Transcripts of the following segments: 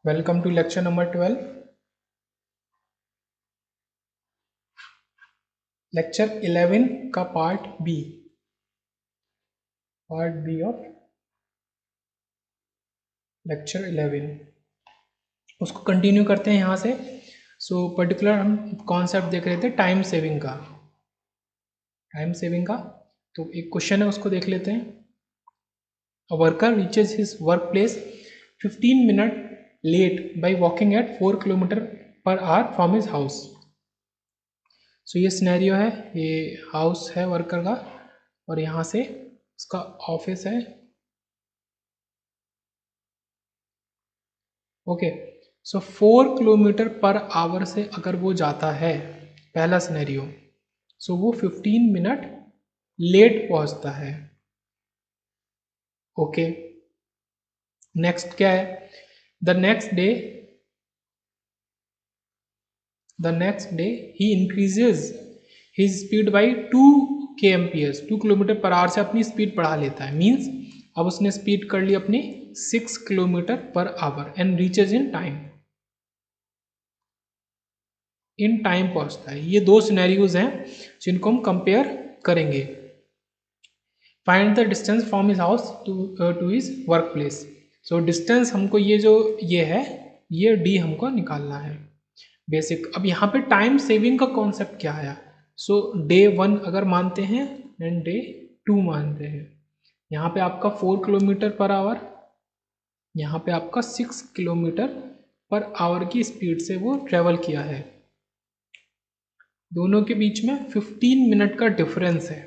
Welcome to lecture number 12। Lecture 11 का part B of lecture 11 उसको continue करते हैं यहाँ से। पर्टिकुलर हम कॉन्सेप्ट देख रहे थे टाइम सेविंग का। तो एक क्वेश्चन है, उसको देख लेते हैं। A worker reaches his work place 15 minute late by walking at 4 kilometre per hour from his house. ये सिनेरियो है, ये हाउस है वर्कर का और यहाँ से उसका ऑफिस है। ओके, 4 किलोमीटर पर आवर से अगर वो जाता है, पहला सिनेरियो, वो 15 मिनट लेट पहुंचता है। ओके, नेक्स्ट क्या है? The next day he increases his speed by 2 kmph, 2 kilometre per our से अपनी स्पीड बढ़ा लेता है। मीन्स अब उसने स्पीड कर ली अपनी 6 kilometre per our and reaches in time पहुंचता है। ये दो सिनेरियोज हैं जिनको हम कंपेयर करेंगे। Find the distance from his house to his work place. Distance हमको ये है, ये डी हमको निकालना है बेसिक। अब यहाँ पे टाइम सेविंग का कॉन्सेप्ट क्या आया? डे 1 अगर मानते हैं एंड डे 2 मानते हैं। यहाँ पे आपका 4 किलोमीटर पर आवर, यहाँ पे आपका 6 किलोमीटर पर आवर की स्पीड से वो ट्रेवल किया है। दोनों के बीच में 15 मिनट का डिफरेंस है।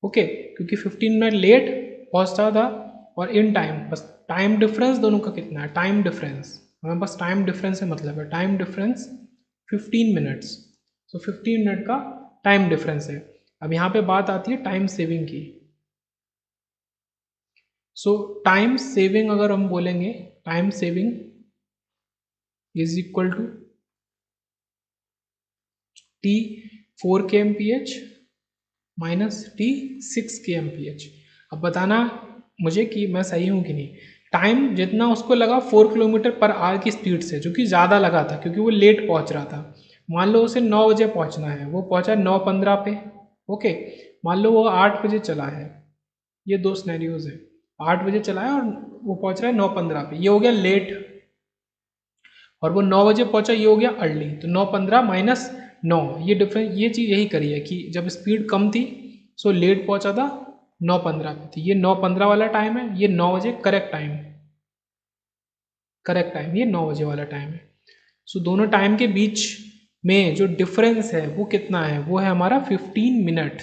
ओके, क्योंकि 15 मिनट लेट पहुंचता था और इन टाइम, बस टाइम डिफरेंस दोनों का कितना है? टाइम डिफरेंस, हमें बस टाइम डिफरेंस से मतलब है। टाइम डिफरेंस 15 मिनट्स, 15 मिनट का टाइम डिफरेंस है। अब यहाँ पे बात आती है टाइम सेविंग की। टाइम सेविंग अगर हम बोलेंगे, time saving is equal to T 4 kmph minus T 6 kmph। अब बताना मुझे कि मैं सही हूँ कि नहीं। टाइम जितना उसको लगा 4 किलोमीटर पर आवर की स्पीड से, जो कि ज़्यादा लगा था क्योंकि वो लेट पहुँच रहा था। मान लो उसे 9 बजे पहुँचना है, वो पहुँचा 9:15 पे। ओके, मान लो वो 8 बजे चला है। ये दो सिनेरियोज हैं, 8 बजे चला है और वो पहुँच रहा है 9:15 पे, ये हो गया लेट। और वो 9 बजे पहुंचा, ये हो गया अर्ली। तो 9:15 माइनस 9, ये डिफरेंस, ये चीज़ यही करी है कि जब स्पीड कम थी लेट पहुंचा था 9:15 पे। तो ये 9:15 वाला टाइम है, ये 9 बजे करेक्ट टाइम, ये 9 बजे वाला टाइम है। दोनों टाइम के बीच में जो डिफरेंस है वो कितना है? वो है हमारा 15 मिनट।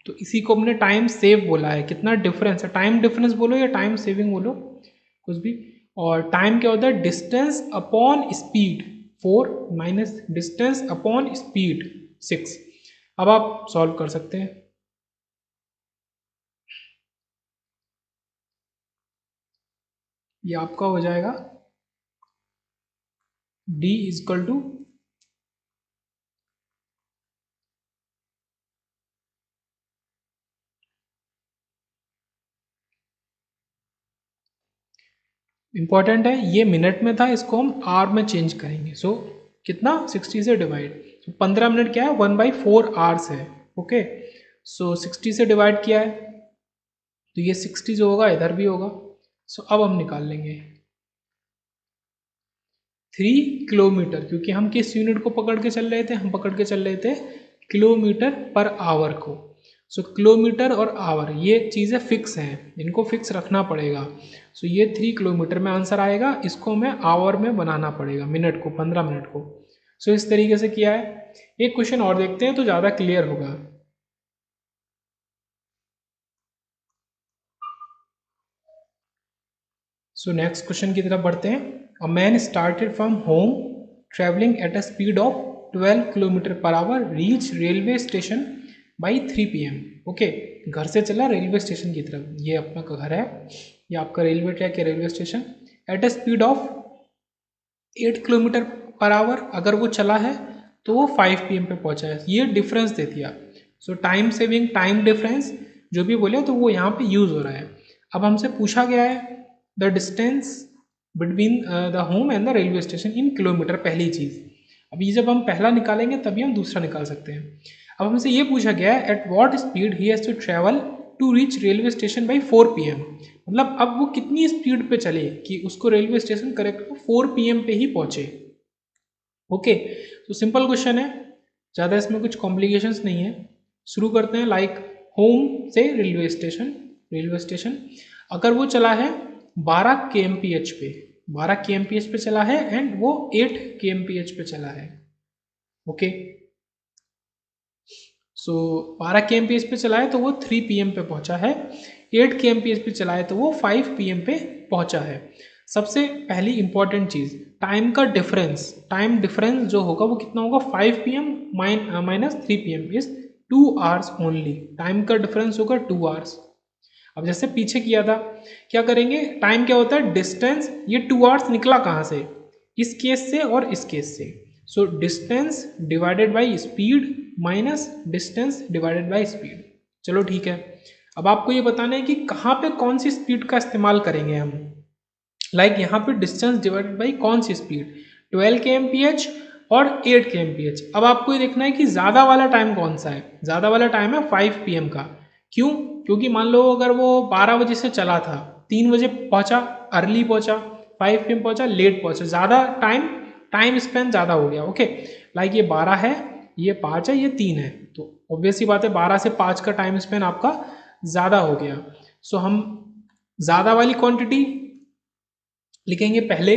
तो इसी को हमने टाइम सेव बोला है। कितना डिफरेंस है? टाइम डिफरेंस बोलो या टाइम सेविंग बोलो, कुछ भी। और टाइम क्या होता है? Distance upon speed, 4 minus distance upon speed 6। अब आप सॉल्व कर सकते हैं। ये आपका हो जाएगा d is equal two important है, ये मिनट में था, इसको हम आवर में चेंज करेंगे। कितना? 60 से डिवाइड। 15 मिनट क्या है? 1/4 आवर्स है। ओके, 60 से डिवाइड किया है तो ये 60 जो होगा इधर भी होगा। अब हम निकाल लेंगे 3 किलोमीटर, क्योंकि हम किस यूनिट को पकड़ के चल रहे थे? हम पकड़ के चल रहे थे किलोमीटर पर आवर को। किलोमीटर और आवर ये चीज़ें फिक्स हैं, इनको फिक्स रखना पड़ेगा। ये 3 किलोमीटर में आंसर आएगा, इसको हमें आवर में बनाना पड़ेगा, मिनट को, 15 मिनट को। इस तरीके से किया है। एक क्वेश्चन और देखते हैं तो ज़्यादा क्लियर होगा। नेक्स्ट क्वेश्चन की तरफ बढ़ते हैं। A man started from home travelling at a speed of 12 kilometre per our reach railway station by 3 PM। Okay, घर से चला रेलवे स्टेशन की तरफ। ये अपना का घर है, ये आपका रेलवे ट्रैक है, railway station. At a speed of 8 kilometre per our अगर वो चला है तो वो 5 PM पे पहुंचा है। ये डिफरेंस दे दिया। टाइम सेविंग, टाइम डिफरेंस जो भी बोले तो वो यहाँ पे यूज़ हो रहा है। अब हमसे पूछा गया है the distance between the home and the railway station in kilometre, पहली चीज़। अभी जब हम पहला निकालेंगे तभी हम दूसरा निकाल सकते हैं। अब हमसे ये पूछा गया है at what speed he has to travel to reach railway station by 4 PM। मतलब अब वो कितनी स्पीड पे चले कि उसको रेलवे स्टेशन करेक्ट 4 PM पे ही पहुँचे। ओके, तो सिंपल क्वेश्चन है, ज़्यादा इसमें कुछ कॉम्प्लिकेशंस नहीं है। शुरू करते हैं। लाइक होम से रेलवे स्टेशन अगर वो चला है 12 kmph पे, 12 kmph पे चला है एंड वो 8 kmph पे चला है। ओके, सो 12 kmph पे चला है तो वो 3 PM पे पहुंचा है, 8 kmph पे चला है तो वो 5 PM पे पहुंचा है। सबसे पहली इंपॉर्टेंट चीज़, टाइम का डिफरेंस, टाइम डिफरेंस जो होगा वो कितना होगा, 5 PM minus 3 PM is 2 hours only. Time का डिफरेंस होगा 2 hours। अब जैसे पीछे किया था, क्या करेंगे, टाइम क्या होता है, डिस्टेंस, ये 2 hours निकला कहाँ से, इस केस से और इस केस से। So distance divided by speed minus distance divided by speed. चलो ठीक है, अब आपको ये बताना है कि कहाँ पे कौन सी स्पीड का इस्तेमाल करेंगे हम। लाइक यहाँ पे डिस्टेंस डिवाइडेड बाई कौन सी स्पीड, 12 kmph और 8 kmph। अब आपको ये देखना है कि ज़्यादा वाला टाइम कौन सा है। ज़्यादा वाला टाइम है 5 PM का। क्यों, क्योंकि मान लो अगर वो 12 बजे से चला था, 3 बजे पहुँचा, अर्ली पहुँचा, 5 PM पहुँचा, लेट पहुँचा, ज़्यादा टाइम स्पेन ज़्यादा हो गया। ओके, लाइक ये 12 है, ये 5 है, ये 3 है, तो ऑब्वियस सी बात है 12 से 5 का टाइम स्पेन आपका ज़्यादा हो गया। सो हम ज़्यादा वाली क्वांटिटी लिखेंगे पहले।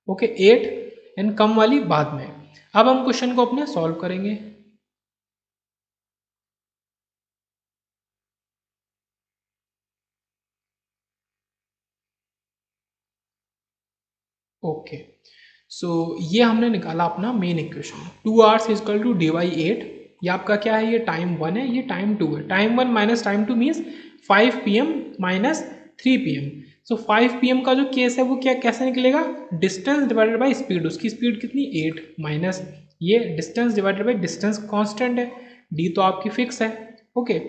ओके, 8 एंड कम वाली बाद में। अब हम क्वेश्चन को अपने सॉल्व करेंगे। ओके, सो ये हमने निकाला अपना main equation, 2 hours equal to D by 8। ये आपका क्या है, ये टाइम 1 है, ये टाइम 2 है। Time 1 minus time 2 means 5 PM minus 3 PM। सो 5 PM का जो केस है वो क्या कैसे निकलेगा, डिस्टेंस डिवाइडेड बाई स्पीड, उसकी स्पीड कितनी 8 माइनस ये distance divided by distance constant है, डी तो आपकी फिक्स है। ओके,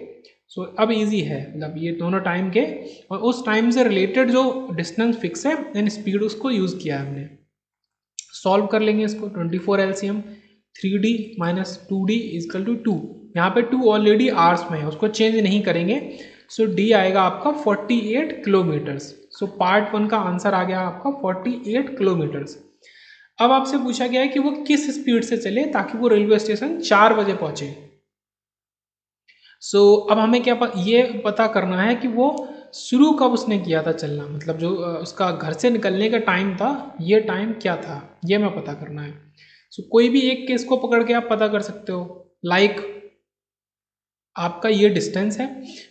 सो अब इजी है, मतलब ये दोनों टाइम के और उस टाइम से रिलेटेड जो डिस्टेंस फिक्स है एंड स्पीड उसको यूज़ किया है हमने। सॉल्व कर लेंगे इसको, 24 LCM 3D minus 2D is equal to 2। यहाँ पे 2 ऑलरेडी आवर्स में है, उसको चेंज नहीं करेंगे। सो D आएगा आपका 48 किलोमीटर्स। सो पार्ट 1 का आंसर आ गया आपका 48 किलोमीटर्स। अब आपसे पूछा गया है कि वो किस स्पीड से चले ताकि वो रेलवे स्टेशन 4 बजे पहुंचे। सो अब हमें ये पता करना है कि वो शुरू कब उसने किया था चलना, मतलब जो उसका घर से निकलने का टाइम था, ये टाइम क्या था, ये हमें पता करना है। सो कोई भी एक केस को पकड़ के आप पता कर सकते हो। लाइक आपका ये डिस्टेंस है,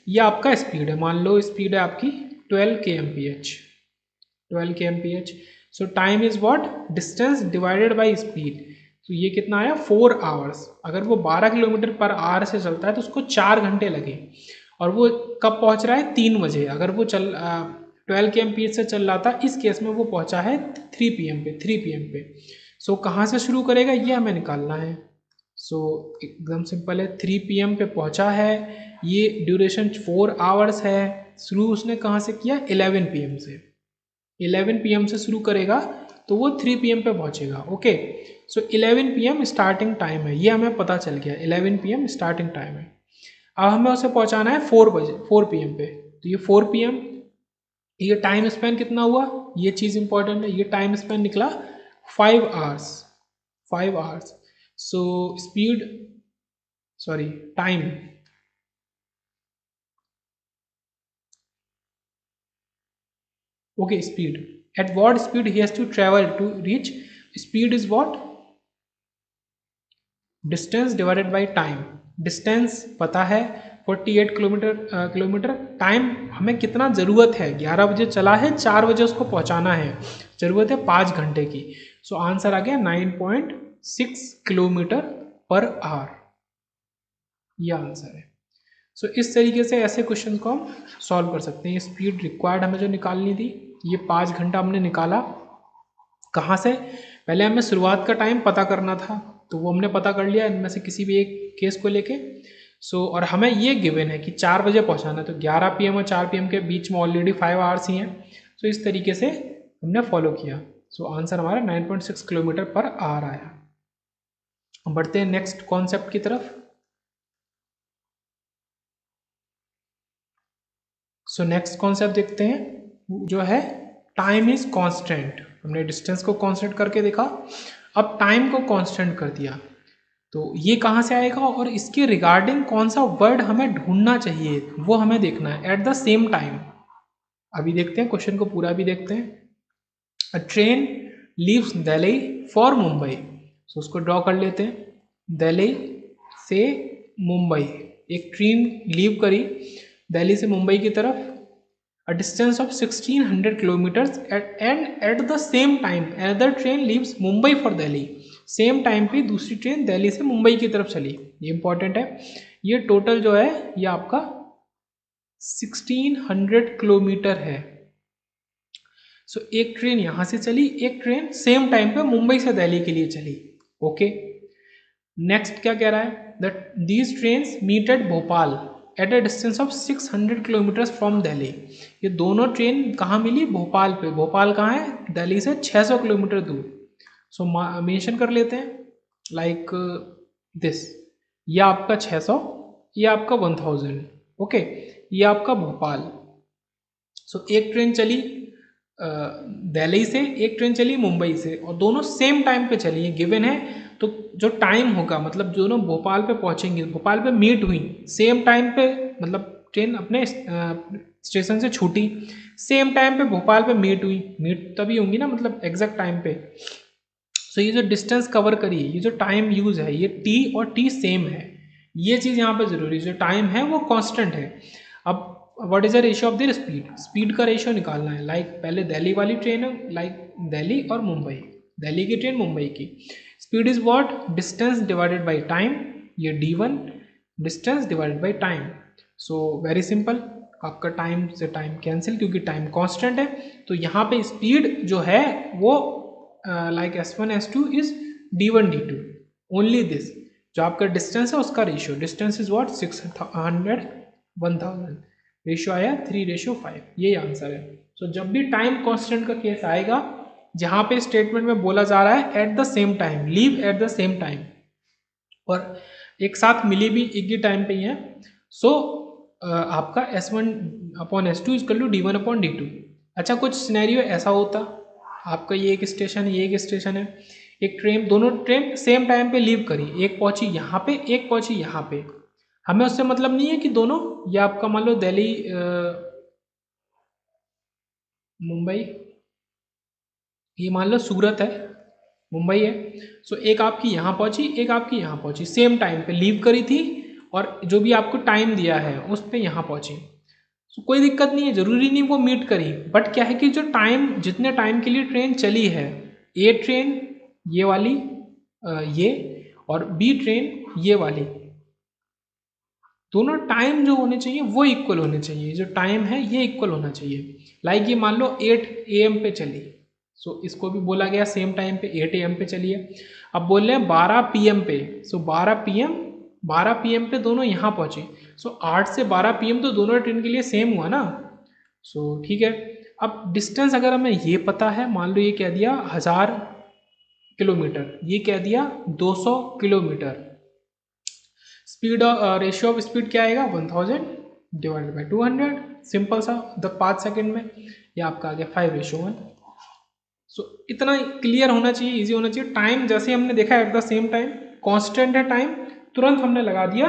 ये आपका स्पीड है, मान लो स्पीड है आपकी 12 kmph, 12 kmph। So time is what, distance divided by speed. तो ये कितना आया, 4 hours। अगर वो 12 किलोमीटर पर आवर से चलता है तो उसको 4 घंटे लगे, और वो कब पहुंच रहा है, 3 बजे। अगर वो 12 kmph से चल रहा था, इस केस में वो पहुंचा है 3 PM पे, 3 PM पे। सो कहाँ से शुरू करेगा ये हमें निकालना है। सो एकदम सिंपल है, 3 PM पे पहुंचा है, ये ड्यूरेशन 4 hours है। शुरू उसने कहाँ से किया, 11 PM से, 11 PM से शुरू करेगा तो वो 3 PM पे पहुंचेगा। ओके, सो 11 PM स्टार्टिंग टाइम है, ये हमें पता चल गया, 11 PM स्टार्टिंग टाइम है। अब हमें उसे पहुंचाना है 4 PM पे, तो ये 4 PM, ये टाइम स्पेन कितना हुआ, ये चीज़ इंपॉर्टेंट है, ये टाइम स्पेन निकला 5 hours, 5 hours। So speed, sorry time, okay, speed, at what speed he has to travel to reach, speed is what, distance divided by time. Distance पता है 48 kilometre, time हमें कितना ज़रूरत है, 11 बजे चला है, 4 बजे उसको पहुंचाना है, ज़रूरत है 5 घंटे की। सो आंसर आ गया 9.6 किलोमीटर पर आवर, ये आंसर है। सो इस तरीके से ऐसे क्वेश्चन को हम सॉल्व कर सकते हैं। ये स्पीड रिक्वायर्ड हमें जो निकालनी थी, ये 5 घंटा हमने निकाला। कहाँ से, पहले हमें शुरुआत का टाइम पता करना था, तो वो हमने पता कर लिया इनमें से किसी भी एक केस को लेके। और हमें ये गिवन है कि 4 बजे पहुंचाना है, तो 11 PM और 4 PM के बीच में ऑलरेडी 5 आवर्स ही हैं। सो इस तरीके से हमने फॉलो किया। सो आंसर हमारा 9.6 किलोमीटर पर आवर आया। हम बढ़ते हैं नेक्स्ट कॉन्सेप्ट की तरफ। सो नेक्स्ट कॉन्सेप्ट देखते हैं जो है टाइम इज कांस्टेंट। हमने डिस्टेंस को कांस्टेंट करके देखा, अब टाइम को कांस्टेंट कर दिया, तो ये कहाँ से आएगा और इसके रिगार्डिंग कौन सा वर्ड हमें ढूंढना चाहिए वो हमें देखना है। एट द सेम टाइम, अभी देखते हैं क्वेश्चन को पूरा भी देखते हैं। A train leaves Delhi for Mumbai, so उसको ड्रॉ कर लेते हैं। दिल्ली से मुंबई, एक ट्रेन लीव करी दिल्ली से मुंबई की तरफ, a distance of 1600 kilometers and at the same time another train leaves Mumbai for Delhi। Same time पे दूसरी ट्रेन दिल्ली से मुंबई की तरफ चली। ये इंपॉर्टेंट है। ये टोटल जो है ये आपका 1600 किलोमीटर है। सो एक ट्रेन यहाँ से चली, एक ट्रेन सेम टाइम पे मुंबई से दिल्ली के लिए चली। ओके, नेक्स्ट क्या कह रहा है, that these trains meet at Bhopal at a distance of 600 kilometres from Delhi. ये दोनों ट्रेन कहाँ मिली, भोपाल पे। भोपाल कहाँ है, दिल्ली से 600 किलोमीटर दूर। सो मेंशन कर लेते हैं लाइक दिस, ये आपका 600, ये आपका 1000। ओके, ये आपका भोपाल। सो एक ट्रेन चली दिल्ली से, एक ट्रेन चली मुंबई से, और दोनों सेम टाइम पे चली, ये गिवन है। तो जो टाइम होगा, मतलब दोनों भोपाल पे पहुंचेंगे, भोपाल पे मीट हुई सेम टाइम पे, मतलब ट्रेन अपने स्टेशन से छूटी, सेम टाइम पे भोपाल पे मीट हुई, मीट तभी होंगी ना, मतलब एग्जैक्ट टाइम पे। सो ये जो डिस्टेंस कवर करी, ये जो टाइम यूज है, ये टी और टी सेम है। ये चीज़ यहाँ पे जरूरी है, जो टाइम है वो कांस्टेंट है। अब what is the ratio of their speed, speed का रेशियो निकालना है। लाइक पहले दिल्ली वाली ट्रेन है, लाइक दिल्ली और मुंबई, दिल्ली की ट्रेन मुंबई की। Speed is what, distance divided by time, ये d1 distance divided by time. So very simple, आपका टाइम से टाइम कैंसिल, क्योंकि टाइम कांस्टेंट है। तो यहाँ पे स्पीड जो है वो like s1 s2 is d1 d2, only this. जो आपका डिस्टेंस है उसका ratio, distance is what 600 1000, ratio आया 3:5, यही आंसर है। सो जब भी टाइम कांस्टेंट का केस आएगा, जहां पे स्टेटमेंट में बोला जा रहा है at the same time, leave at the same time, और एक साथ मिली भी एक ही टाइम पे ही है, सो आपका s1/s2 इक्वल टू d1/d2। अच्छा, कुछ सिनेरियो ऐसा होता, आपका ये एक स्टेशन है, ये एक स्टेशन है, एक ट्रेन, दोनों ट्रेन सेम टाइम पे लीव करी, एक पहुंची यहाँ पे, एक पहुंची यहाँ पे। हमें उससे मतलब नहीं है कि दोनों, ये आपका मान लो दिल्ली मुंबई, ये मान लो सूरत है, मुंबई है। सो एक आपकी यहाँ पहुंची, एक आपकी यहाँ पहुंची, सेम टाइम पे लीव करी थी, और जो भी आपको टाइम दिया है उस पर यहाँ पहुंची। सो कोई दिक्कत नहीं है, जरूरी नहीं वो मीट करी, बट क्या है कि जो टाइम, जितने टाइम के लिए ट्रेन चली है, ए ट्रेन ये वाली ये, और बी ट्रेन ये वाली, दोनों टाइम जो होने चाहिए वो इक्वल होने चाहिए। जो टाइम है ये इक्वल होना चाहिए। लाइक ये मान लो 8 AM पे चली, सो इसको भी बोला गया सेम टाइम पे 8 AM पे चलिए। अब बोल रहे हैं 12 PM पे, सो 12 PM पे दोनों यहाँ पहुंचे, सो 8 से 12 PM तो दोनों ट्रेन के लिए सेम हुआ ना। सो ठीक है, अब डिस्टेंस अगर हमें ये पता है, मान लो ये कह दिया 1000 किलोमीटर, ये कह दिया 200 kilometre, speed ratio of speed क्या आएगा 1000 डिवाइडेड बाई 200, सिंपल सा, 5 सेकेंड में ये आपका आ गया 5:1। सो इतना क्लियर होना चाहिए, इजी होना चाहिए। टाइम जैसे हमने देखा at the same time, constant है टाइम, तुरंत हमने लगा दिया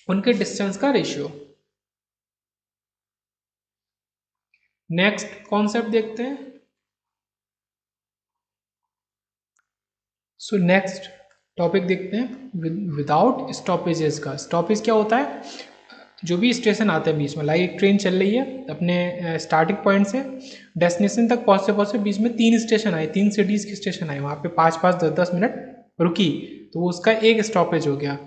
उनके डिस्टेंस का रेशियो। नेक्स्ट कॉन्सेप्ट देखते हैं। सो नेक्स्ट टॉपिक देखते हैं विदाउट स्टॉपेजेस का। स्टॉपेज क्या होता है, जो भी स्टेशन आते हैं बीच में, लाइक एक ट्रेन चल रही है अपने स्टार्टिंग पॉइंट से डेस्टिनेशन तक पहुँचते पहुँचते बीच में 3 स्टेशन आए, 3 सिटीज़ के स्टेशन आए, वहाँ पे 5-5, 10-10 मिनट रुकी, तो वो उसका एक स्टॉपेज हो गया।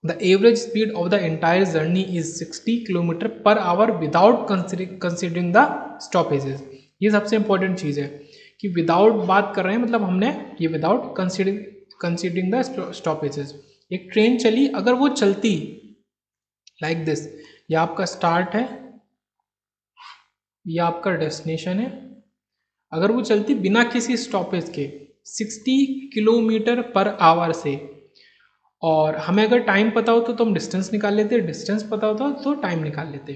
The average speed of the entire journey is 60 kilometre per our without considering the stoppages. ये सबसे इंपॉर्टेंट चीज़ है कि विदाउट बात कर रहे हैं, मतलब हमने ये विदाउट कंसिडरिंग द स्टॉपेजेस। एक ट्रेन चली, अगर वो चलती लाइक दिस, ये आपका स्टार्ट है, ये आपका डेस्टिनेशन है, अगर वो चलती बिना किसी स्टॉपेज के 60 किलोमीटर पर आवर से, और हमें अगर टाइम पता होता तो हम डिस्टेंस निकाल लेते, डिस्टेंस पता होता तो टाइम निकाल लेते।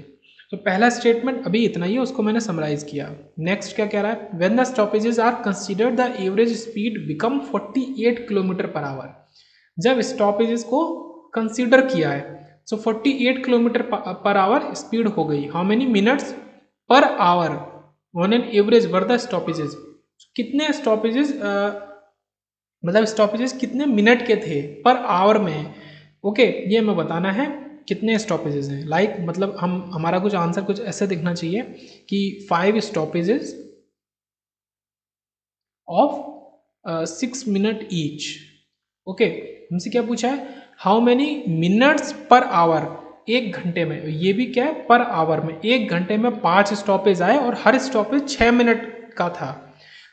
तो पहला स्टेटमेंट अभी इतना ही है, उसको मैंने समराइज किया। नेक्स्ट क्या कह रहा है, when the stoppages are considered the average speed become 48 kilometre per hour. जब स्टॉपेजेस को कंसीडर किया है, so 48 kilometre per hour speed हो गई। How many minutes per hour on an average were the stoppages, कितने स्टॉपेजेस, मतलब stoppages कितने minute के थे पर आवर में। ओके, ये हमें बताना है कितने स्टॉपेजेस हैं। लाइक मतलब हमारा कुछ आंसर कुछ ऐसे दिखना चाहिए कि 5 stoppages of 6 minute each. Okay, हमसे क्या पूछा है, how many minutes per our, एक घंटे में, ये भी क्या है पर आवर में, एक घंटे में 5 स्टॉपेज आए और हर स्टॉपेज 6 मिनट का था।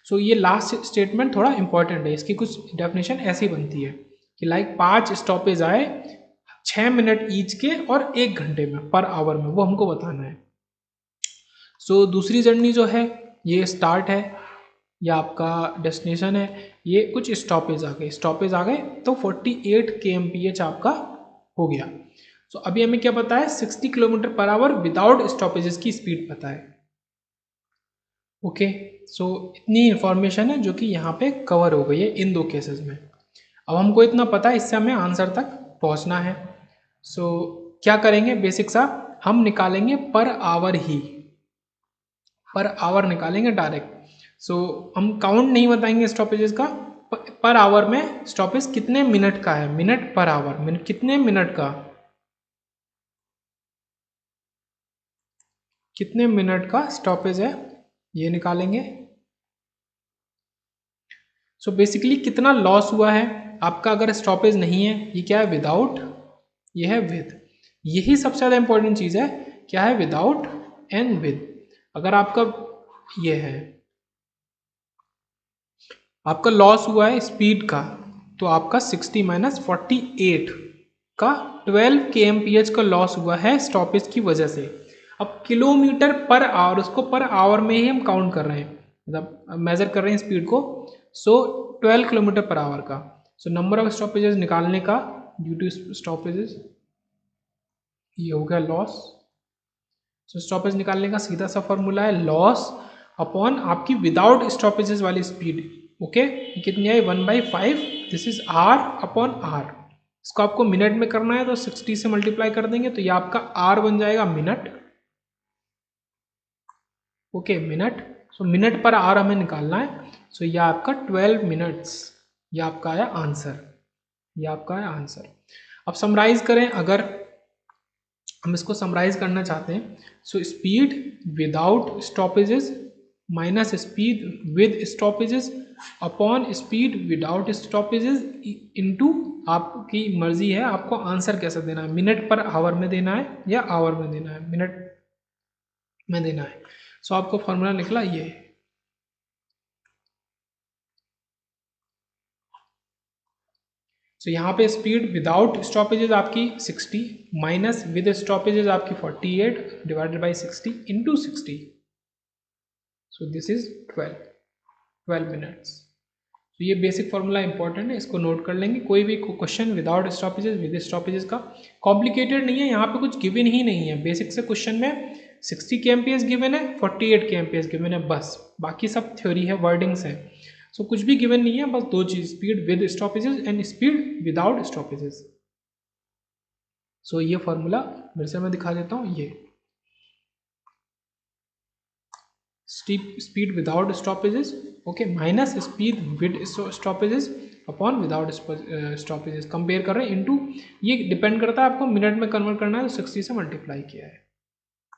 सो ये लास्ट स्टेटमेंट थोड़ा इंपॉर्टेंट है, इसकी कुछ डेफिनेशन ऐसी बनती है कि लाइक 5 स्टॉपेज आए 6 मिनट ईच के और एक घंटे में पर आवर में, वो हमको बताना है। सो दूसरी जर्नी जो है ये स्टार्ट है, या आपका डेस्टिनेशन है, ये कुछ स्टॉपेज आ गए, स्टॉपेज आ गए तो 48 kmph आपका हो गया। सो अभी हमें क्या पता है, 60 kilometre per our without stoppages की स्पीड पता है। ओके, सो इतनी इंफॉर्मेशन है जो कि यहाँ पे कवर हो गई है इन दो केसेस में। अब हमको इतना पता है, इससे हमें आंसर तक पहुँचना है। सो क्या करेंगे, बेसिक सा हम निकालेंगे पर आवर ही, पर आवर निकालेंगे डायरेक्ट। सो हम काउंट नहीं बताएंगे स्टॉपेजेस का, पर आवर में स्टॉपेज कितने मिनट का है, मिनट पर आवर, मिनट कितने मिनट का, कितने मिनट का स्टॉपेज है ये निकालेंगे। सो बेसिकली कितना लॉस हुआ है आपका, अगर स्टॉपेज नहीं है, ये क्या है विदाउट, ये है विद, यही सबसे ज़्यादा इंपॉर्टेंट चीज़ है, क्या है विदाउट एंड विद। अगर आपका ये है, आपका लॉस हुआ है स्पीड का, तो आपका 60 माइनस 48 का 12 kmph का लॉस हुआ है स्टॉपेज की वजह से। अब किलोमीटर पर आवर, उसको पर आवर में ही हम काउंट कर रहे हैं, मतलब मेजर कर रहे हैं स्पीड को। सो 12 किलोमीटर पर आवर का, सो नंबर ऑफ स्टॉपेजेस निकालने का ड्यू टू स्टॉपेजेस, ये हो गया लॉस। सो स्टॉपेज निकालने का सीधा सा फॉर्मूला है लॉस अपॉन आपकी विदाउट स्टॉपेजेस वाली स्पीड। ओके, कितनी आई 1/5, this is R upon R. इसको आपको मिनट में करना है तो 60 से मल्टीप्लाई कर देंगे तो ये आपका आर बन जाएगा मिनट। ओके, मिनट, सो मिनट पर आर हमें निकालना है। सो ये आपका 12 मिनट्स, ये आपका आया आंसर, ये आपका आया आंसर। अब समराइज करें, अगर हम इसको समराइज करना चाहते हैं, so speed without stoppages minus speed with stoppages upon speed without stoppages into, आपकी मर्जी है आपको आंसर कैसा देना है, मिनट पर आवर में देना है या आवर में देना है, मिनट में देना है। सो आपको फॉर्मूला निकला ये। सो यहाँ पे स्पीड विदाउट स्टॉपेजेस आपकी 60 माइनस विद स्टॉपेजेस आपकी 48 divided by 60 into 60, so this is 12 minutes. तो ये बेसिक फॉर्मूला इंपॉर्टेंट है, इसको नोट कर लेंगे। कोई भी question without stoppages with stoppages का कॉम्प्लिकेटेड नहीं है, यहाँ पे कुछ गिवन ही नहीं है। बेसिक से क्वेश्चन में 60 kmph गिवन है, 48 kmph गिवन है, बस बाकी सब थ्योरी है, वर्डिंग्स है। सो कुछ भी गिवन नहीं है, बस दो चीज, speed with stoppages and speed without stoppages. So ये फॉर्मूला फिर से मैं दिखा देता हूँ, ये speed without stoppages, okay, minus speed with stoppages upon without stoppages, compare कर रहे हैं इनटू, ये डिपेंड करता है आपको मिनट में कन्वर्ट करना है तो 60 से मल्टीप्लाई किया है।